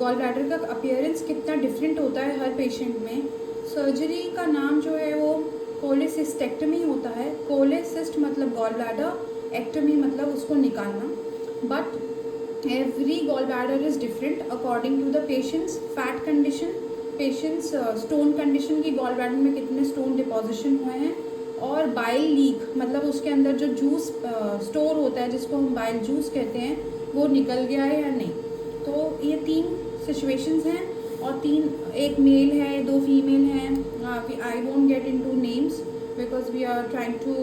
Gall bladder का appearance कितना different होता है हर पेशेंट में। सर्जरी का नाम जो है वो कोलेसिस्टेक्टमी होता है। कोलेसिस्ट मतलब गॉल ब्लैडर, एक्टमी मतलब उसको निकालना। But every gall bladder is different according to the patients fat condition, patients stone condition की गॉल ब्लैडर में कितने स्टोन डिपॉजिशन हुए हैं, और बाइल लीक मतलब उसके अंदर जो जूस स्टोर होता है जिसको हम बाइल जूस कहते हैं वो निकल गया है या नहीं। तो ये 3 सिचुएशंस हैं और 3, एक मेल है 2 फीमेल हैं। I won't get into names because we are trying to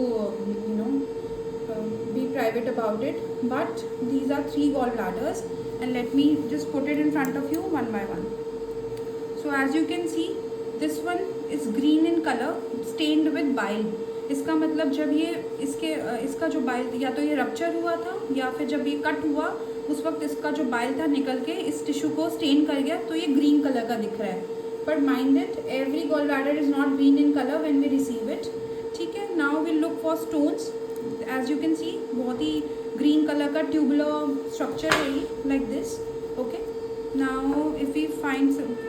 be private about it, but these are 3 gall bladders and let me just put it in front of you one by one. So as you can see this one is green in color stained with bile. इसका मतलब जब ये इसका जो bile या तो ये rupture हुआ था या फिर जब ये कट हुआ उस वक्त इसका जो बाइल था निकल के इस टिश्यू को स्टेन कर गया, तो ये ग्रीन कलर का दिख रहा है। But mind it every gall bladder is not green in colour when we receive it. ठीक है, now we look for stones. As you can see बहुत ही ग्रीन कलर का ट्यूबुलर स्ट्रक्चर है ये, like this. Okay, now if we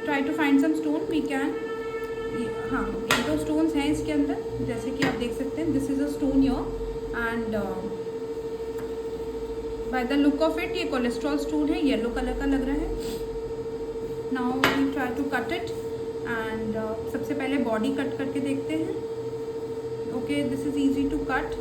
try to find some stone we can. हाँ, 1-2 stones हैं इसके अंदर, जैसे कि आप देख सकते हैं। This is a stone your and by the look of it ये कोलेस्ट्रॉल स्टोन है, येलो कलर का लग रहा है। Now we try to cut it and सबसे पहले बॉडी कट करके देखते हैं। Okay, this is easy to cut.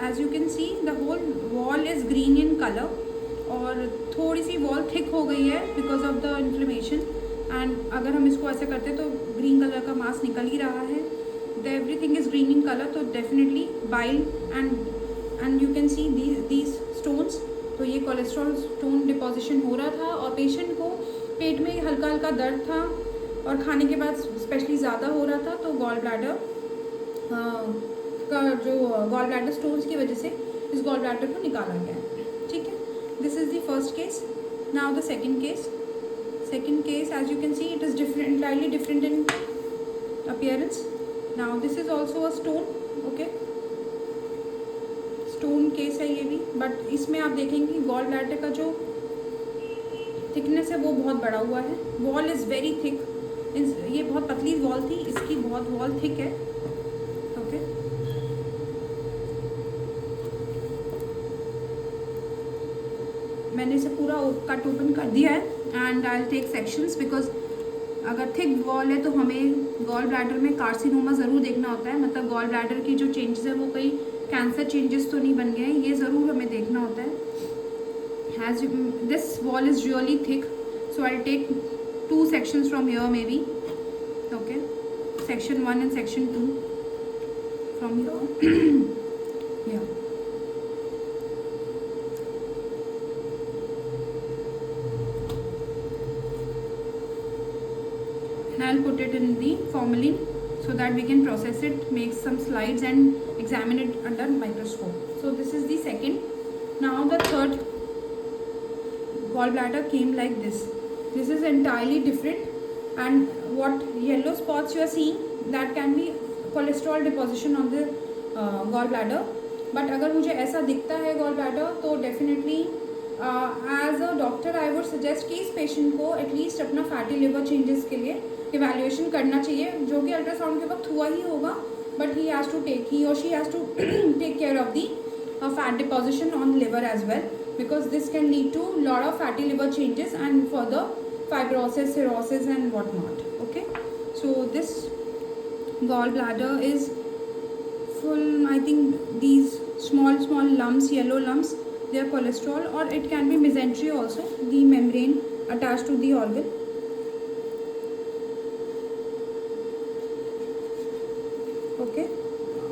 As you can see the whole wall is green in color और थोड़ी सी वॉल थिक हो गई है because of the inflammation. And अगर हम इसको ऐसे करते तो ग्रीन कलर का मास निकल ही रहा है। The everything is green in colour, तो definitely bile and you can see these stones. तो ये कोलेस्ट्रॉल स्टोन डिपोजिशन हो रहा था और पेशेंट को पेट में हल्का हल्का दर्द था और खाने के बाद स्पेशली ज़्यादा हो रहा था। तो गॉल ब्लैडर का जो गॉल ब्लैडर स्टोन्स की वजह से इस गॉल ब्लैडर को निकाला गया है। ठीक है, this is the first case. Now the second case as you can see it is different, entirely different in appearance. Now this is also a stone. okay, stone case है ये भी, but इसमें आप देखेंगे गॉल ब्लैडर का जो thickness है वो बहुत बड़ा हुआ है। वॉल इज़ वेरी थिक, ये बहुत पतली वॉल थी, इसकी बहुत वॉल थिक है। ओके, मैंने इसे पूरा कट ओपन कर दिया है and I will take sections because अगर थिक वॉल है तो हमें गॉल ब्लैडर में कार्सिनोमा ज़रूर देखना होता है। मतलब गॉल ब्लैडर की जो चेंजेस है वो कई कैंसर चेंजेस तो नहीं बन गए हैं, ये ज़रूर हमें देखना होता है। Has this wall is really thick, so I take 2 sections from here maybe. Okay, section 1 and section 2 from here. I'll put it in the formalin so that we can process it, make some slides and examine it under microscope. So this is the second. Now the third gallbladder came like this. This is entirely different, and what yellow spots you are seeing, that can be cholesterol deposition on the gallbladder. But अगर मुझे ऐसा दिखता है gallbladder तो definitely as a doctor I would suggest कि इस patient को at least अपना फैटी लिवर चेंजेस के लिए इवैल्यूएशन करना चाहिए, जो कि अल्ट्रासाउंड के वक्त हुआ ही होगा, but he has to take he और she has to take care of the fat deposition on liver as well, because this can lead to lot of fatty liver changes and further fibrosis, cirrhosis and what not. Okay, so this gallbladder is full. I think these small lumps, yellow lumps, they are cholesterol, or it can be mesentery also, the membrane attached to the organ.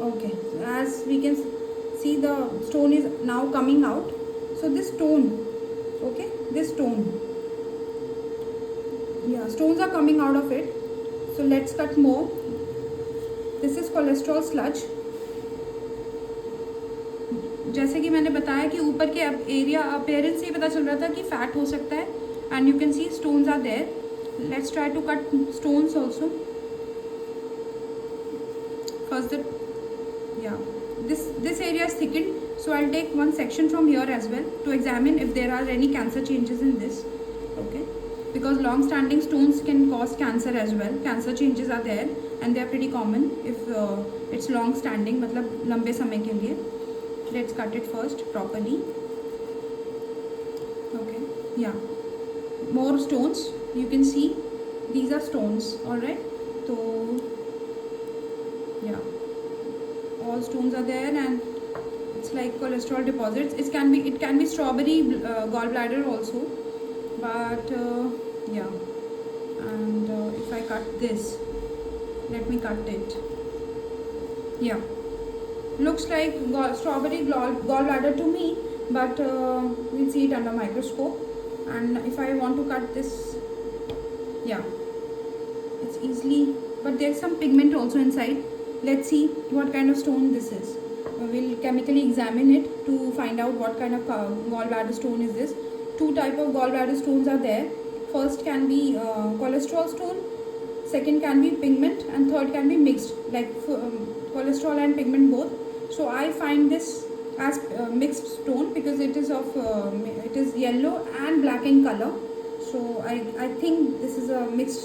Okay, as we can see the stone is now coming out. So this stone, okay, this stone, yeah, stones are coming out of it. So let's cut more. This is cholesterol sludge. जैसे कि मैंने बताया कि ऊपर के area appearance से ही पता चल रहा था कि फैट हो सकता है, and you can see stones are there. Let's try to cut stones also. because this area is thickened. So I'll take one section from here as well to examine if there are any cancer changes in this. Okay, because long standing stones can cause cancer as well. Cancer changes are there and they are pretty common if it's long standing, मतलब लंबे समय के लिए. Let's cut it first properly. Okay, yeah, more stones. You can see these are stones. All right, so yeah, all stones are there and it's like cholesterol deposits. It can be strawberry gallbladder also, but yeah. And if I cut this, let me cut it. Yeah, looks like strawberry gallbladder to me, but we'll see it under microscope. And if I want to cut this, yeah, it's easily, but there's some pigment also inside. Let's see what kind of stone this is. We'll chemically examine it to find out what kind of gallbladder stone is this. Two type of gallbladder stones are there. First can be cholesterol stone, second can be pigment, and third can be mixed, like cholesterol and pigment both. So I find this as mixed stone because it is yellow and black in color. So I think this is a mixed